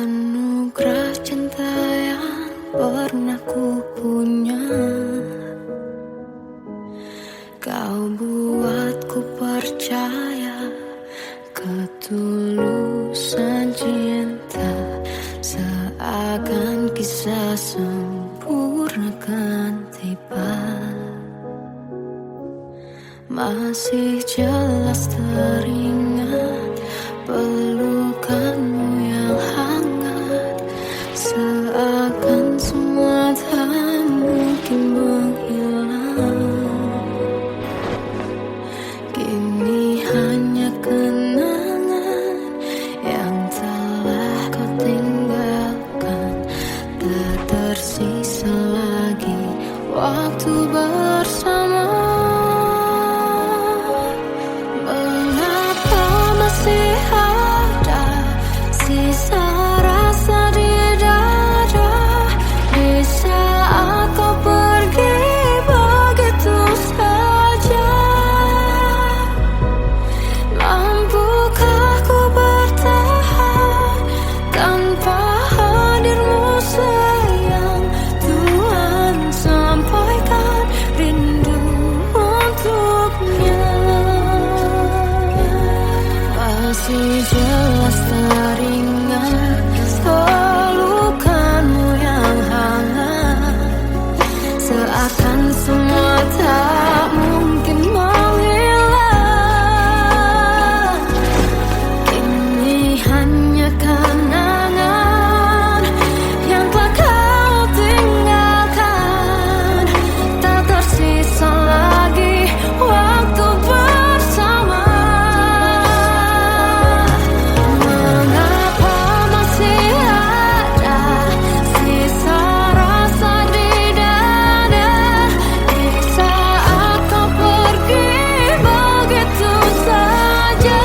anugerah cinta yang pernah ku punya. Kau buatku percaya ketulusan cinta, seakan kisah sempurna kan tiba. Masih jelas teringat pelukanmu yang hangat, seakan semua tak mungkin menghilang. Kini hanya kenangan yang telah kau tinggalkan, tak tersisa lagi waktu bersama. Mengapa masih ada sisa rasa di dada di saat kau pergi begitu saja? Mampukah ku bertahan tanpa hadirmu sayang? Tuhan, sampaikan rindu untuknya. Masih jelas teringat pelukanmu yang hangat, seakan semua tak mungkin menghilang. Kini hanya kenangan yang telah kau tinggalkan, tak tersisa lagi waktu bersama. Mengapa masih ada sisa rasa di dada di saat kau pergi begitu saja?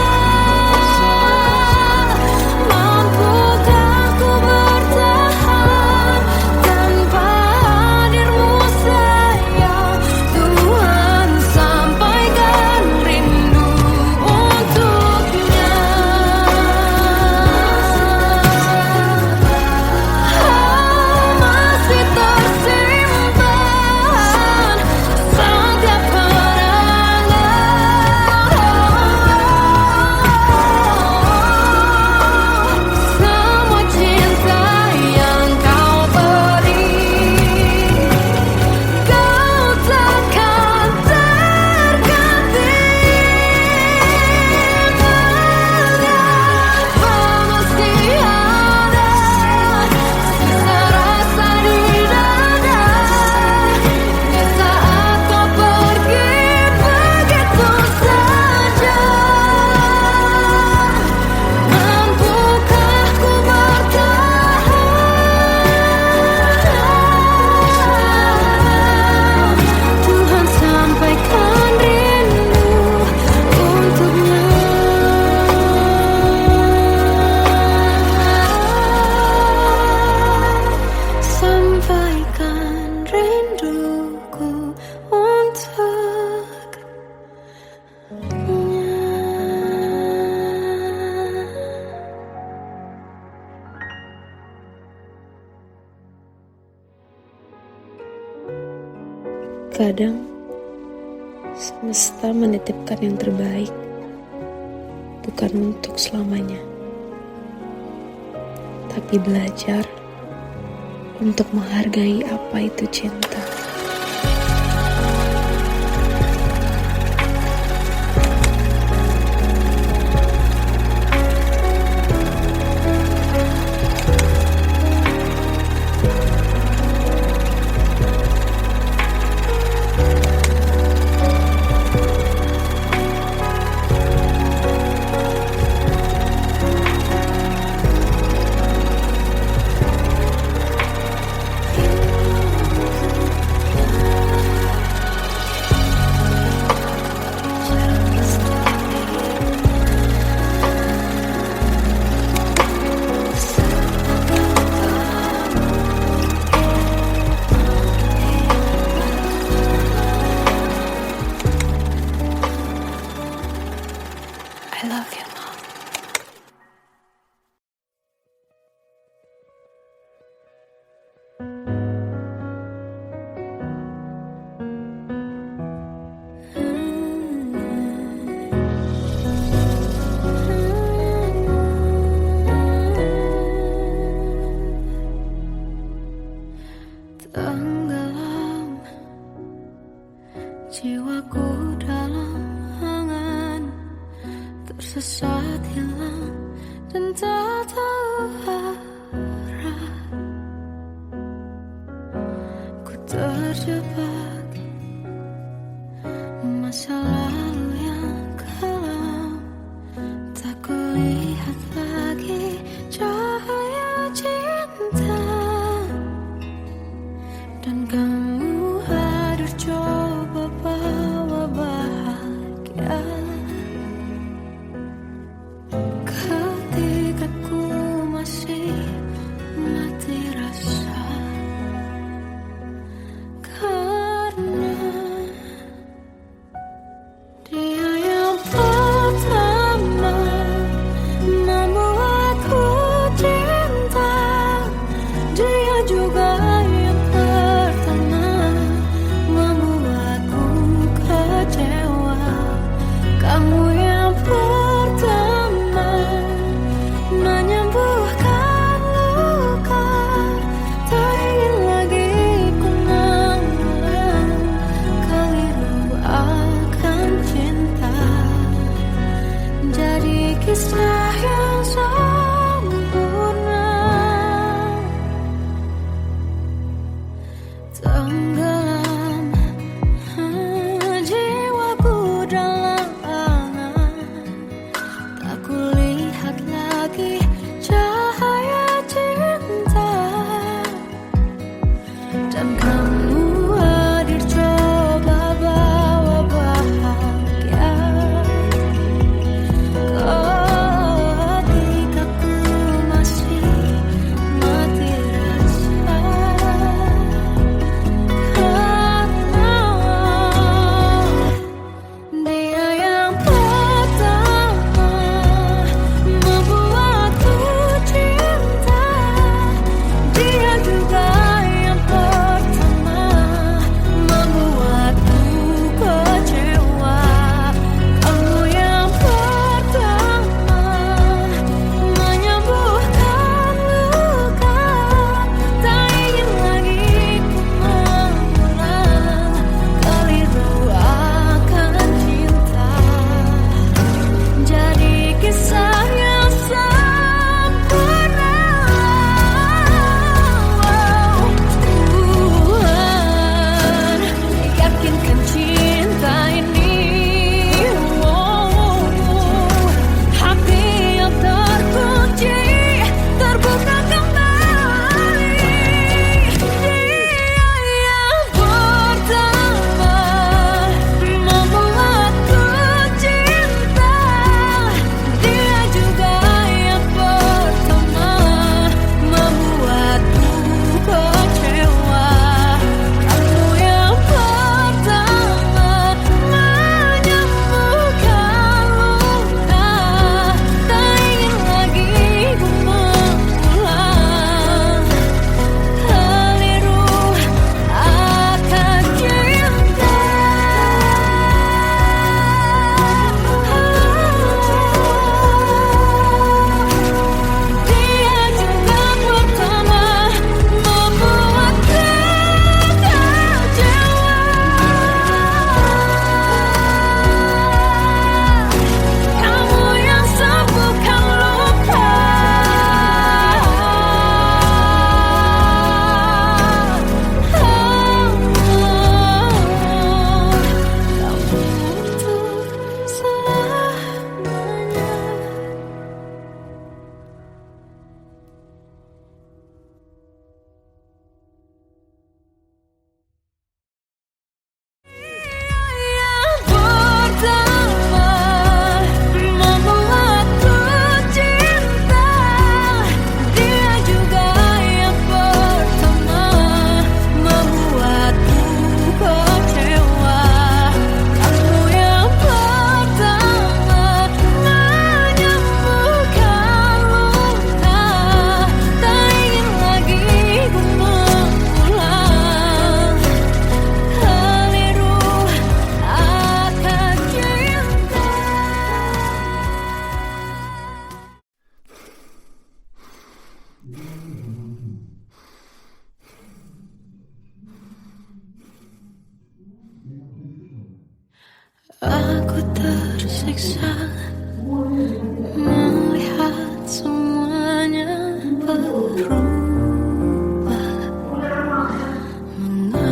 Mampukah ku bertahan tanpa hadirmu sayang? Tuhan, sampaikan rindu untuknya. Masih tersimpan setiap kenangan, semua cinta yang kau beri. Kau takkan terganti. Mengapa masih ada sisa rasa di dada di saat kau pergi begitu saja? Mampukah ku bertahan? Tuhan, sampaikan rindu untuknya. Sampaikan rinduku untuknya. Kadang semesta menitipkan yang terbaik, bukan untuk selamanya, tapi belajar untuk menghargai apa itu cinta. terjebak masa lalu yang kelam. Tak kulihat lagi cahaya cinta, dan kamu hadir coba bawa bahagia. Ketika ku masih mati rasa, karena dia yang pertama membuatku cinta. Dia juga yang pertama membuatku kecewa. Kamu yang pertama menyembuhkan luka. Tak ingin lagi ku mengulang keliru akan cinta. Jadi kisah yang sempurna, tenggelam jiwaku dalam angan. Tak kulihat lagi cahaya cinta, dan kamu hadir coba bawa bahagia. Ketika ku masih mati rasa, karena dia yang pertama membuatku cinta. Dia juga yang pertama membuatku kecewa. Kamu yang pertama menyembuhkan luka. Tak ingin lagi ku mengulang keliru akan cinta. Jadi kisah yang sempurna. Tuhan yakinkan cinta ini. Hati yang terkunci terbuka kembali. Dia yang pertama membuatku cinta. Dia juga yang pertama membuatku kecewa. Kamu yang pertama menyembuhkan luka. Tak ingin lagi ku mengulang keliru akan cinta. Dia juga pertama membuatku kecewa. Kamu yang sembuhkan luka. Kamu untuk selamanya. Yang pertama membuatku cinta. Dia juga yang pertama membuatku kecewa. Kamu yang pertama menyembuhkan luka. Tak ingin lagi ku mengulang keliru akan cinta. Aku tersiksa melihat semuanya berubah. Mengapa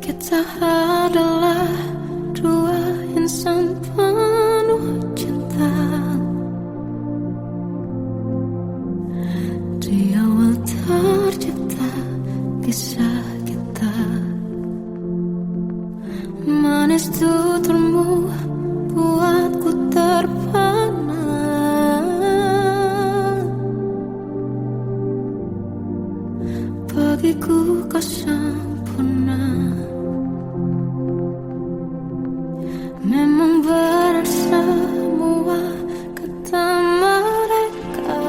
Kita adalah dua insan penuh cinta. Di awal tercipta kisah kita. Manis tuturmu buatku terpana. Bagiku kau sempurna. Memang benar semua kata mereka.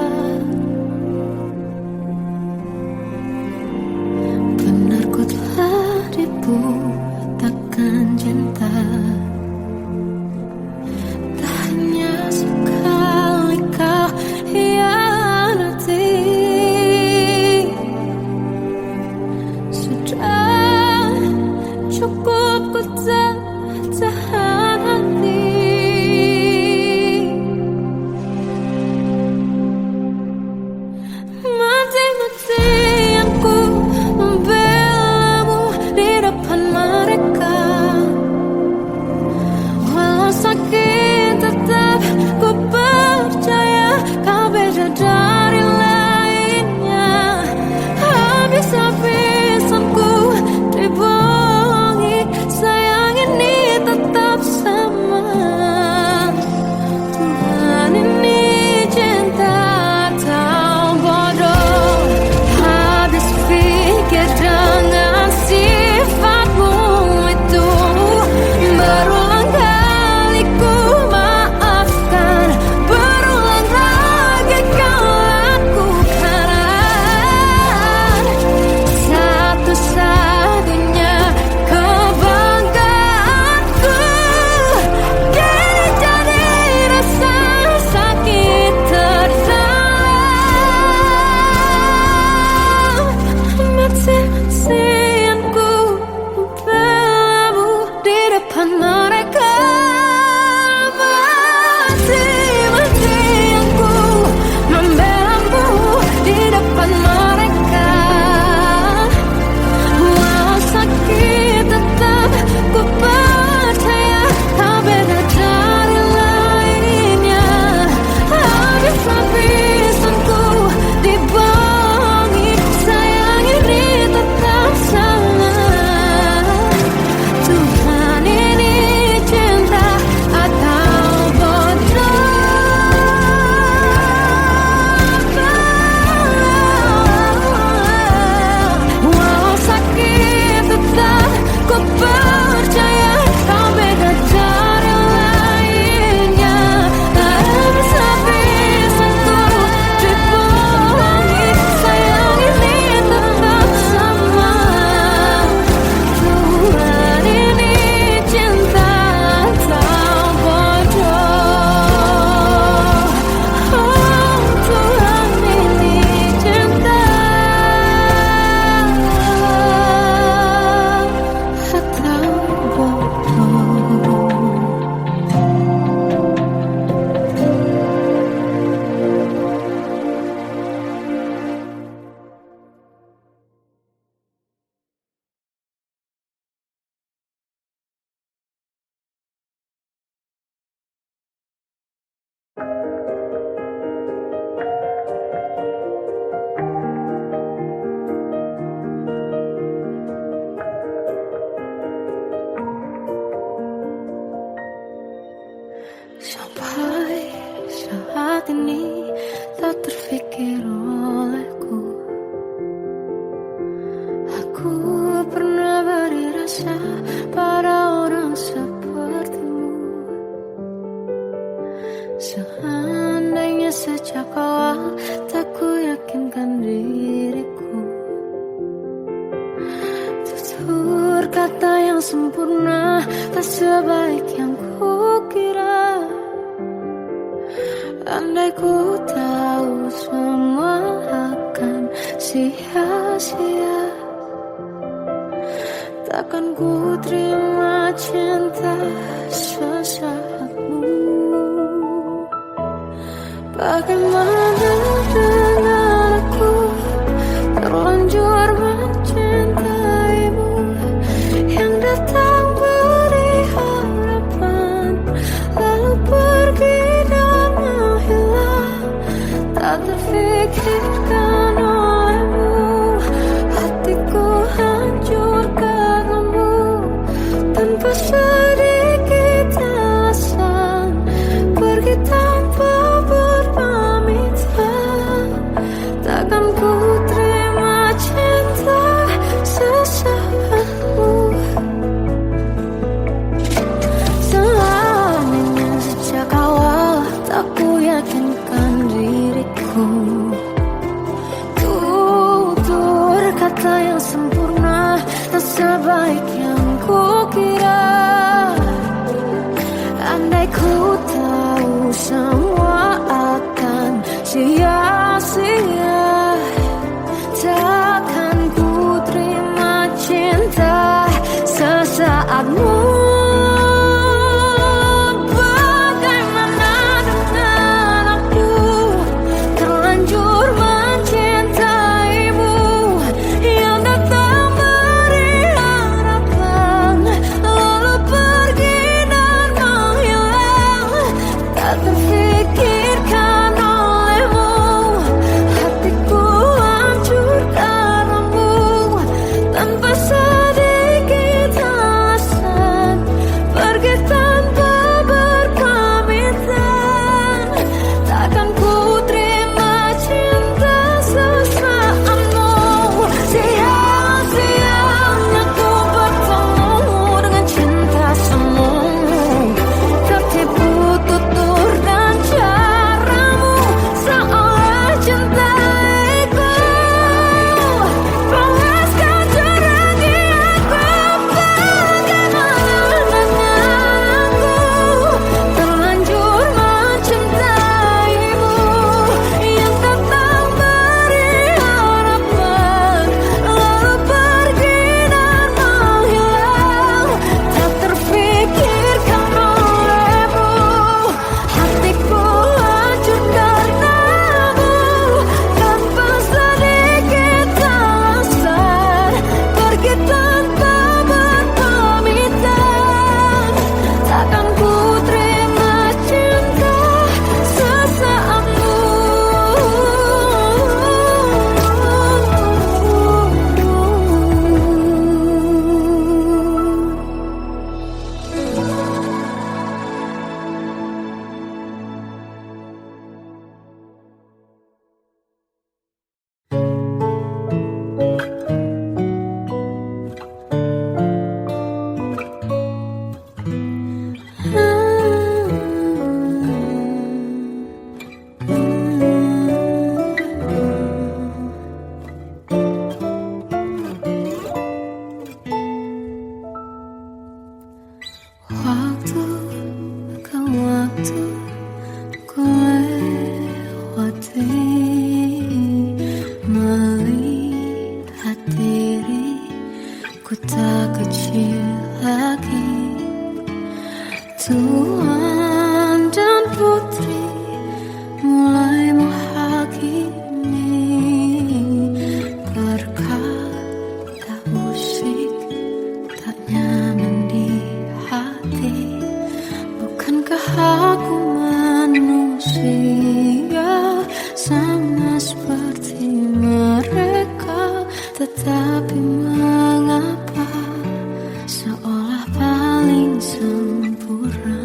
Benar ku telah dibutakan cinta. Tak hanya sekali kau hianati. Sudah cukup ku tahan hati. Mati-matian ku membelamu di depan mereka. Walau sakit tetap ku percaya kau beda dari lainnya. Habis-habisan ku dibohongi, sayang ini tetap sama. Tuhan ini cinta atau bodoh. Habis pikir dengan sifatmu itu. Berulang kali ku maafkan, berulang lagi kau lakukan. Satu-satunya kebanggaanku kini jadi rasa sakit terdalam. Mati-matian ku membelamu di depan mereka. Mati-matian ku membelamu di depan mereka. Walau sakit tetap ku percaya kau beda dari lainnya. Habis-habisan ku dibohongi, sayang ini tetap sama. Tuhan ini cinta atau bodoh. Walau sakit tetap ku percaya kau beda dari lainnya. Habis-habisan ku dibohongi, sayang ini tetap sama. Tuhan ini cinta atau bodoh. Oh, Tuhan ini cinta atau bodoh. Sampai saat ini tak terfikir olehku. Aku pernah beri rasa pada orang sepertimu. Seandainya sejak awal tak ku yakinkan diriku. Tutur kata yang sempurna tak sebaik yang ku kira. Andai ku tahu semua akan sia-sia, takkan ku terima cinta sesaatmu. Bagaimana dengan aku terlanjur mencintaimu, yang datang beri harapan lalu pergi dan menghilang, tak terfikirkan olehmu. Hatiku hancur karenamu, tanpa sedikit alasan, pergi tanpa berpamitan. Takkan ku terima cinta sesaatmu. Selamanya sejak awal tak ku yakinkan diriku, tutur kata yang sempurna tak sebaik yang ku kira. Andai ku tahu semua akan sia-sia, takkan ku terima cinta sesaatmu. Bagaimana dengan aku terlanjur mencintaimu, yang datang beri harapan lalu pergi dan menghilang, tak terfikirkan olehmu. Hatiku hancur karenamu, tanpa sedikit alasan, pergi tanpa berpamitan. Takkan ku terima cinta sesaatmu. Sia-sianya ku bertemu dengan cinta semu, tertipu tutur dan caramu, seolah cintaiku panaskan jerangi aku. Bagaimana dengan aku terlanjur mencintaimu, yang datang beri harapan lalu pergi dan menghilang, tak terfikirkan olehmu. Hatiku hancur karenamu, tanpa sedikit alasan, pergi tanpa berpamitan. Takkan ku terima cinta sesaatmu. Waktu ke waktu ku lewati, melihat diriku tak kecil lagi. Tuan dan putri mulai menghakimi, berkata musik tak nyaman di hati. Bukankah aku manusia sama seperti mereka, tetapi mengapa seolah paling sempurna.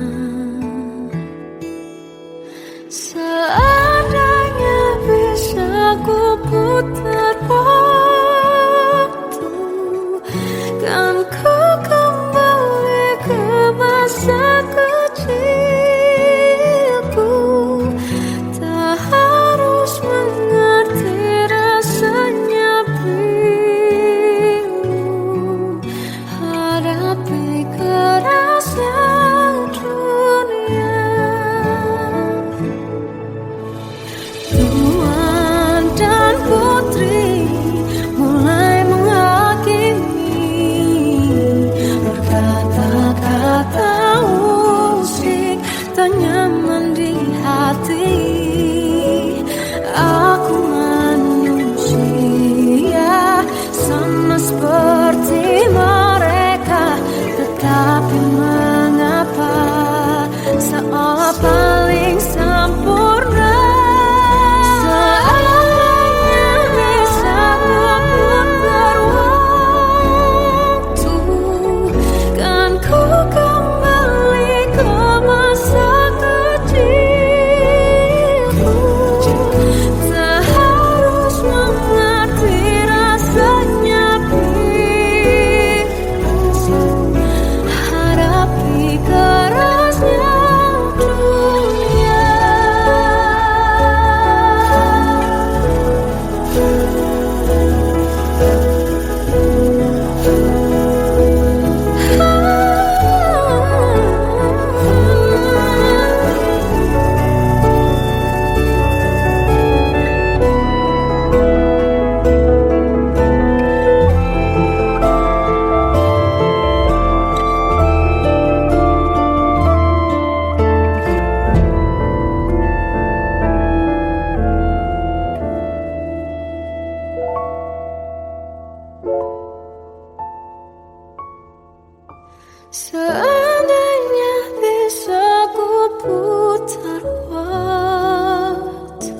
Seandainya bisa ku putar waktu,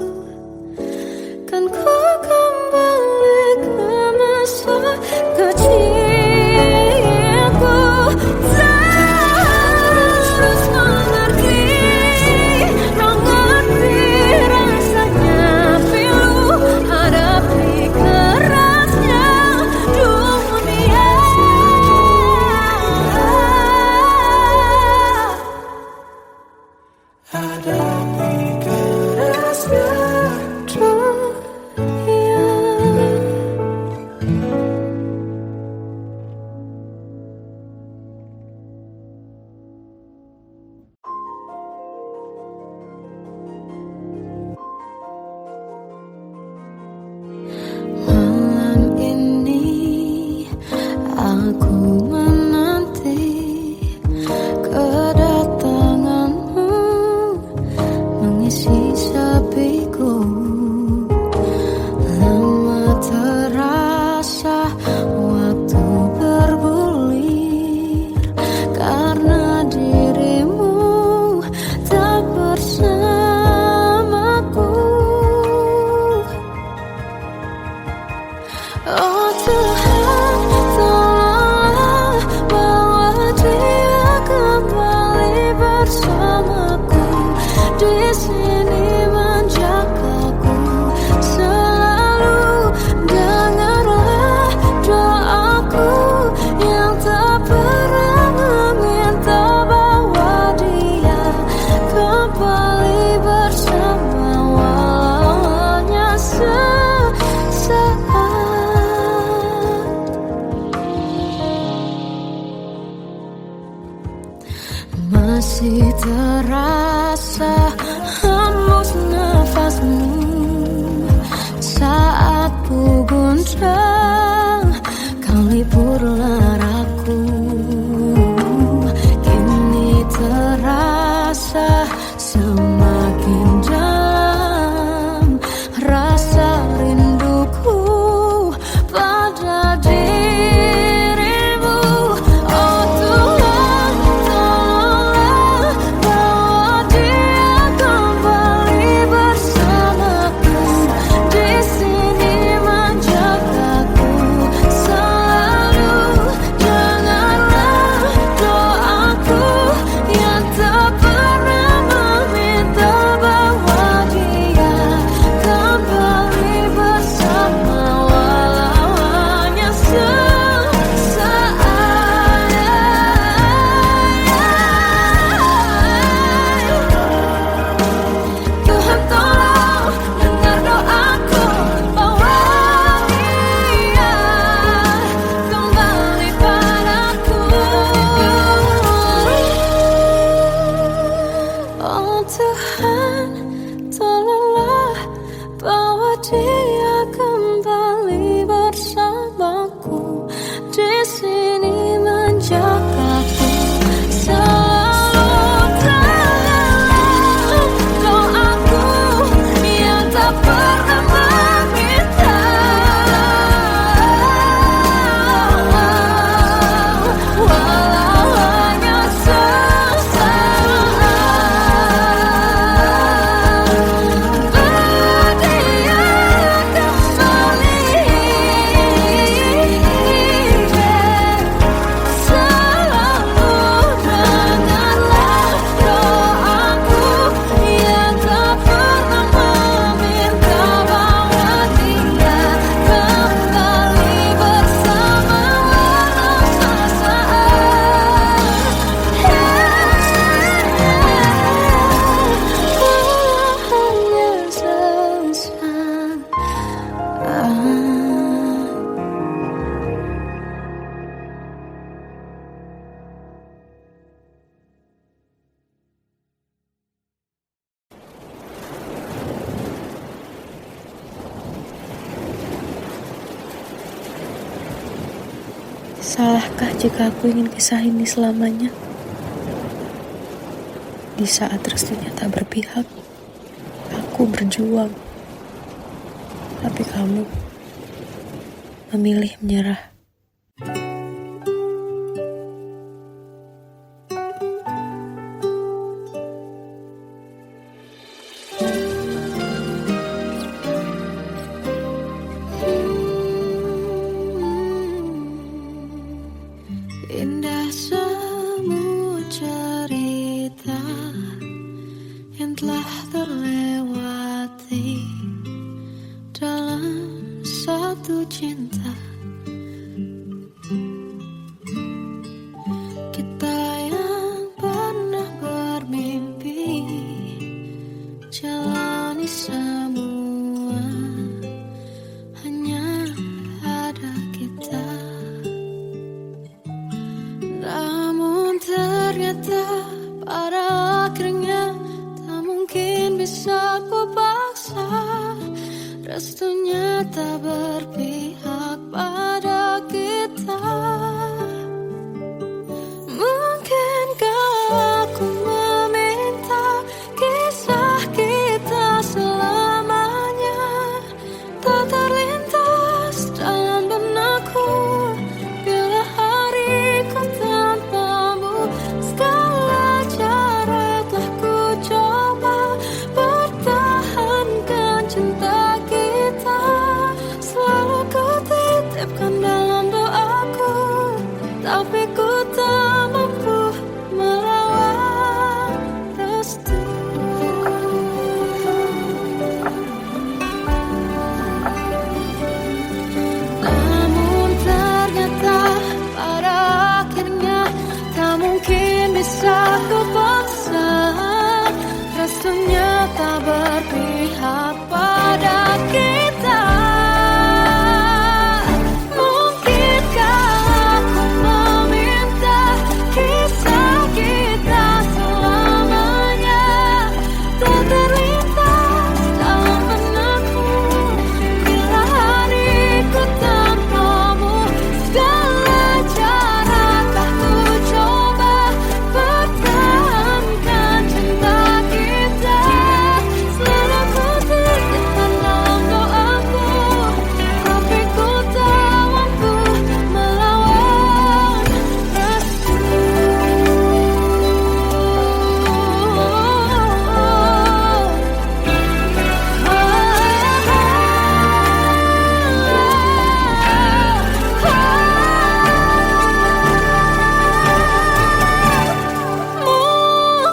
kan ku kembali ke masa kecilku. Terus mengerti, mengerti rasanya pilu hadapi kerasnya dunia. Hadapi kerasnya dunia. Malam ini aku menanti kedatanganmu mengisi sepiku. Lama terasa waktu bergulir karena dirimu tak bersamaku. Oh Tuhan, tolonglah bawa dia kembali bersamaku. Di sini menjagaku selalu. Dengarlah doaku yang tak pernah meminta, bawa dia kembali bersama walaunya sesaat. Masih terasa hembus nafasmu saat ku guncang, kau liburlah raku. Kini terasa semakin dalam rasa rinduku pada dirimu. Oh Tuhan, tolonglah bawa dia kembali bersamaku. Di sini menjagaku selalu. Dengarlah doaku yang tak pernah meminta, bawa dia kembali bersama walau hanya sesaat. Tuhan tolong dengar doaku, bawa dia kembali padaku. Oh Tuhan, tolonglah bawa dia kembali bersamaku. Di sini menjagaku selalu. Dengarlah doaku yang tak pernah meminta, walau hanya sesaat. Berdia kembali selalu. Dengarlah doaku yang tak pernah meminta, bawa dia kembali bersama walau sesaat. Hanya sesaat. Salahkah jika aku ingin kisah ini selamanya? Di saat restunya tak berpihak, aku berjuang. Tapi kamu memilih menyerah. ternyata pada akhirnya tak mungkin bisa ku paksa. Restunya tak berpihak pada kita. Mungkinkah aku meminta kisah kita selamanya tak terlintas dalam benakku bila hariku tanpamu. Segala cara telah ku coba pertahankan cinta kita. Selalu ku titipkan dalam doaku, tapi ku tak mampu melawan restu. Namun ternyata pada akhirnya tak mungkin bisa ku paksa. Restunya tak berpihak pada kita. Mungkinkah aku meminta kisah kita selamanya tak terlintas dalam benakku bila hariku tanpamu. Segala cara tak ku coba pertahankan cinta kita. Selalu ku titipkan dalam doaku, tapi ku tak mampu melawan restu.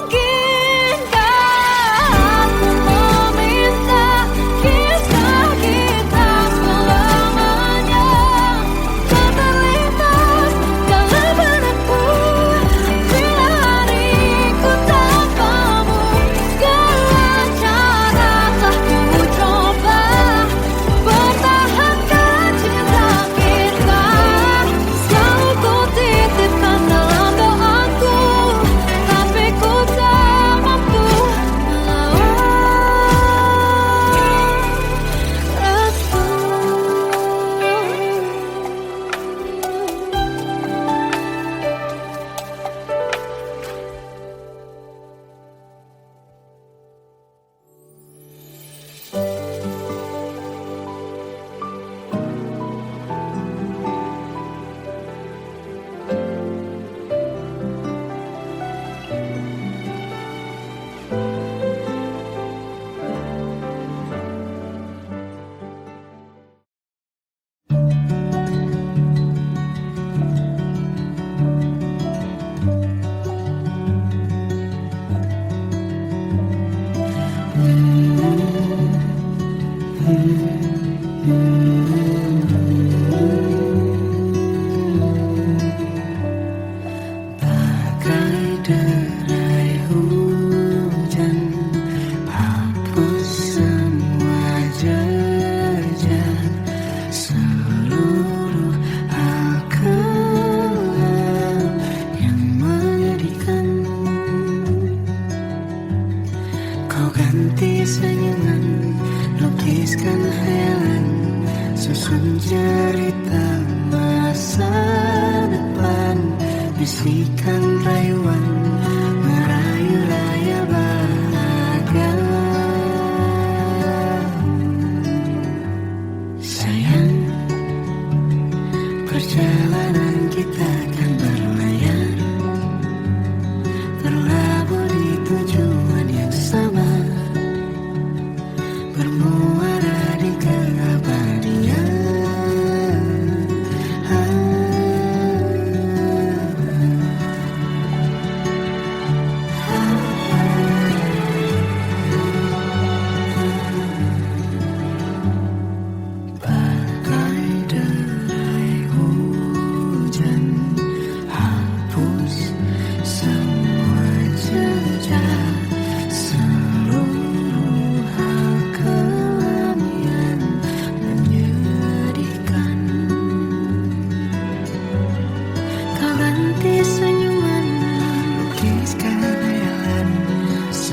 Mungkinkah aku meminta kisah kita selamanya tak terlintas dalam benakku bila hariku tanpamu. Segala cara telah ku coba pertahankan cinta kita. Selalu ku titipkan dalam doaku, tapi ku tak mampu melawan restu. Bagai derai hujan hapus semua jejak seluruh akal yang menyedihkan. Kau ganti senyuman, lukiskan hayalan, susun cerita masa depan. Bisikan rayuan merayu raya bahagia. Sayang, perjalanan kita kan berlayar, terlabur di tujuan yang sama, bermuara di keabadian.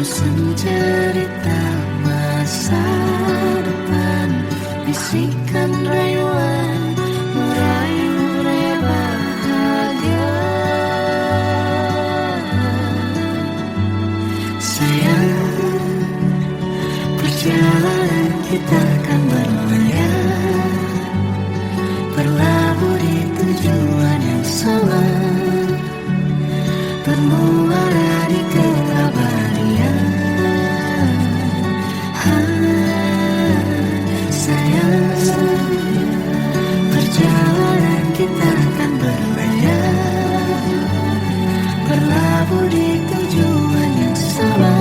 bosan cerita masa depan, bisikan rayuan merayu raya bahagia. Sayang, perjalanan kita akan berlayar, berlabuh di tujuan yang sama, bermuara di keabadian. Sayang, perjalanan kita akan berlayar, berlabuh di tujuan yang sama.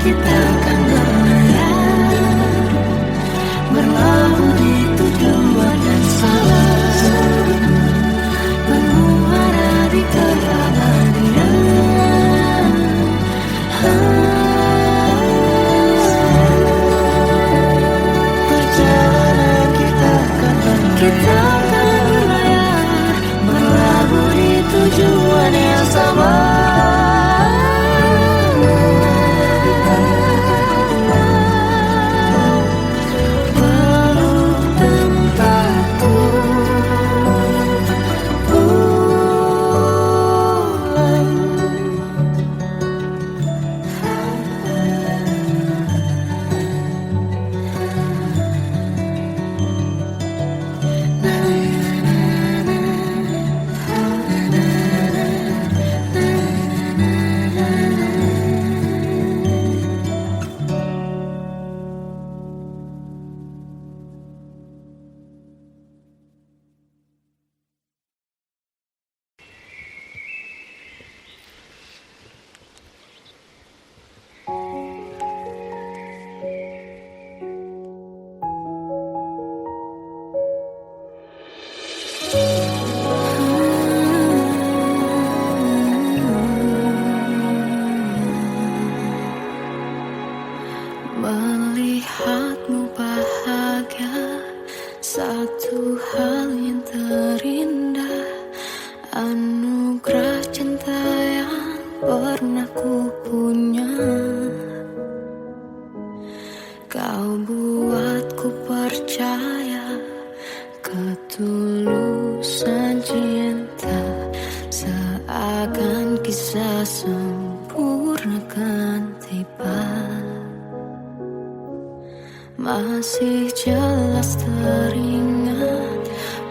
Kita akan berlayar, berlabuh di tujuan yang sama, bermuara di keabadian. Perjalanan kita akan berlayar, berlabuh di tujuan yang sama. Melihatmu bahagia, satu hal yang terindah, anugerah cinta yang pernah ku punya. Kau buatku percaya ketulusan cinta, seakan kisah sempurna kan tiba. Masih jelas teringat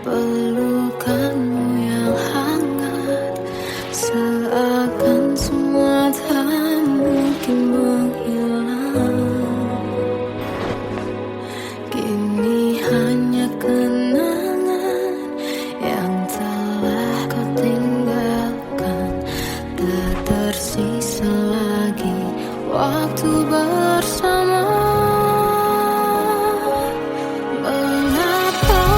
pelukanmu yang hangat, seakan semua tak mungkin menghilang. Kini hanya kenangan yang telah kau tinggalkan, tak tersisa lagi waktu bersama. Mengapa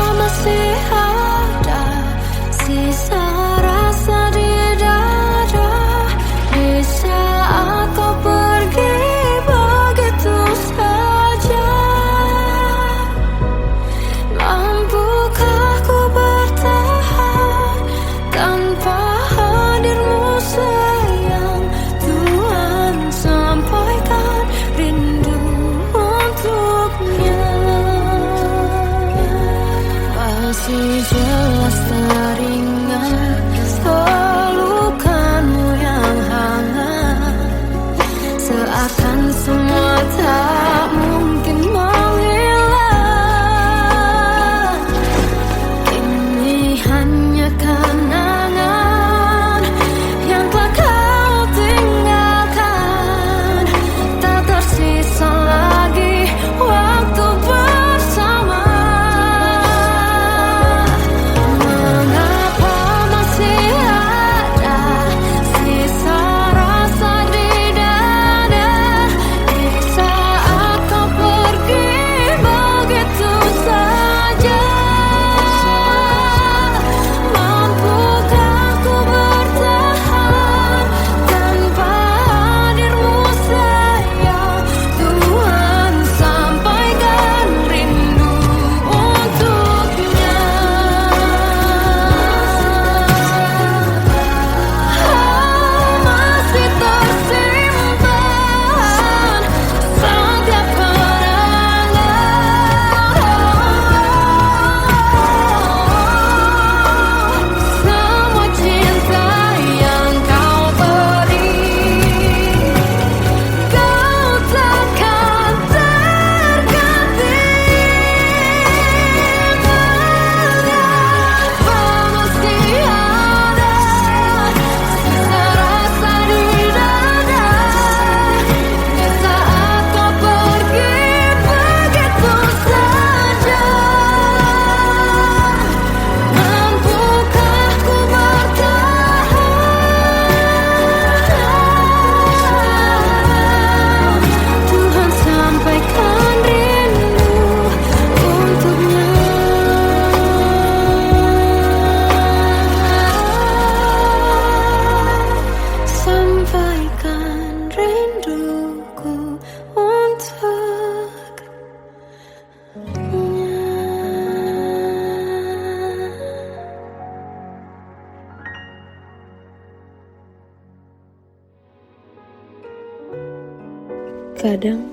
Terkadang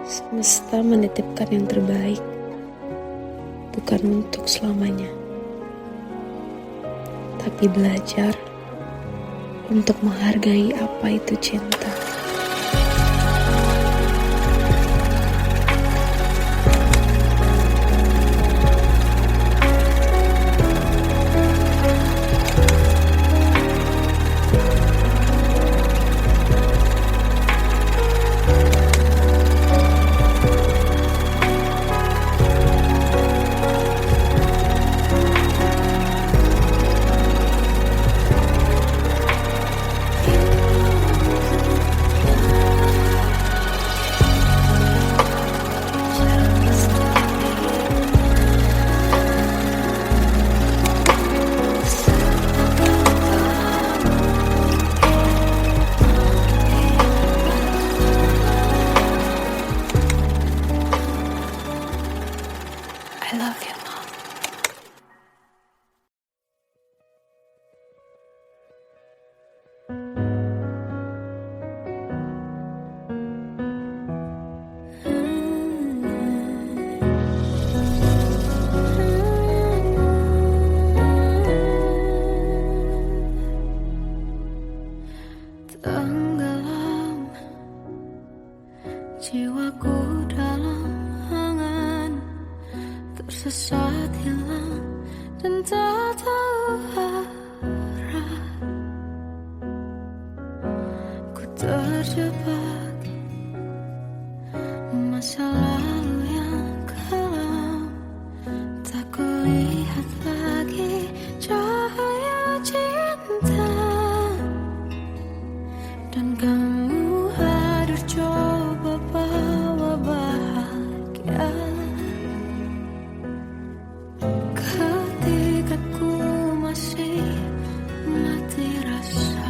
semesta menitipkan yang terbaik, bukan untuk selamanya, tapi belajar untuk menghargai apa itu cinta. I love you, Mom. Tenggelam jiwaku dalam angan, tersesat hilang dan tak tahu arah. Ku terjebak masa lalu yang kelam, tak kulihat lagi cahaya cinta. Dan kamu hadir coba bawa bahagia ketika ku masih mati rasa.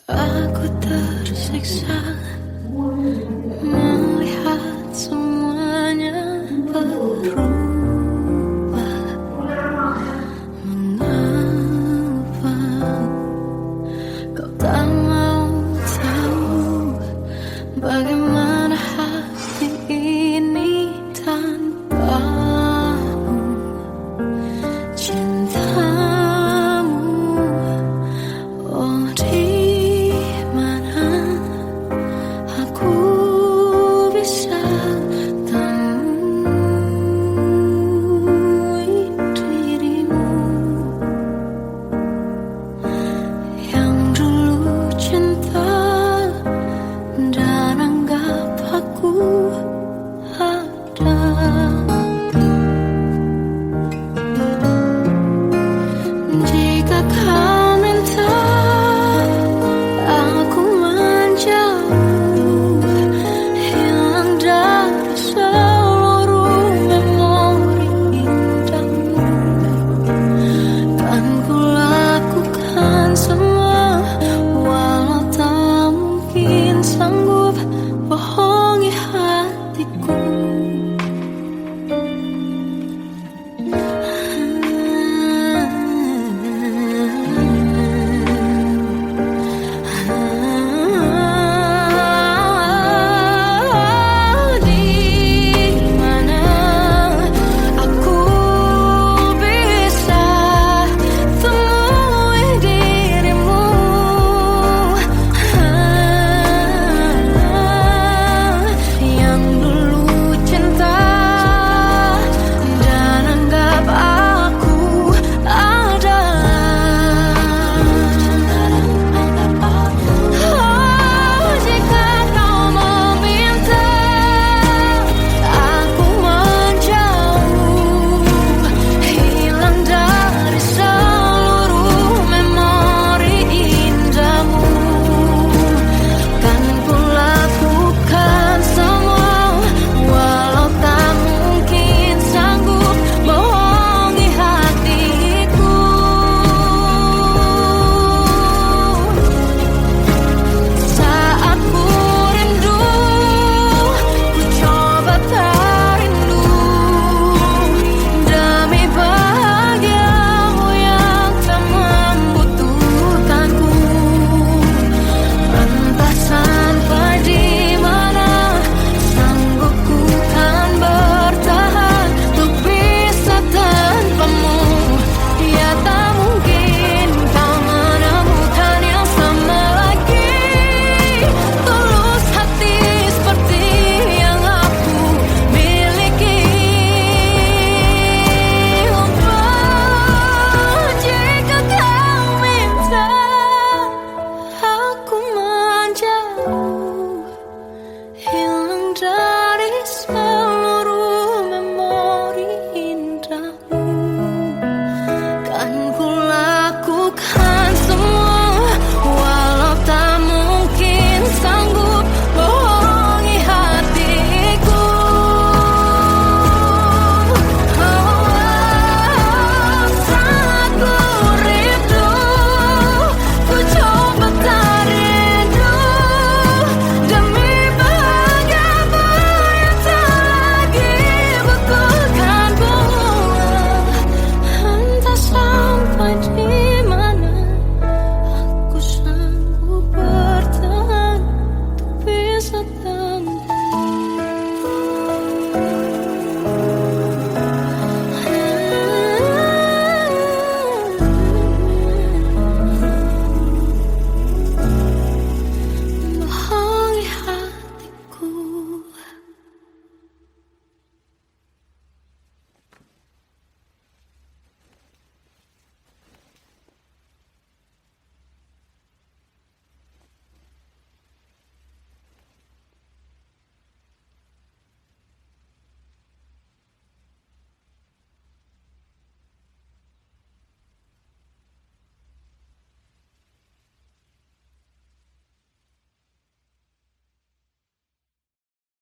Aku tersiksa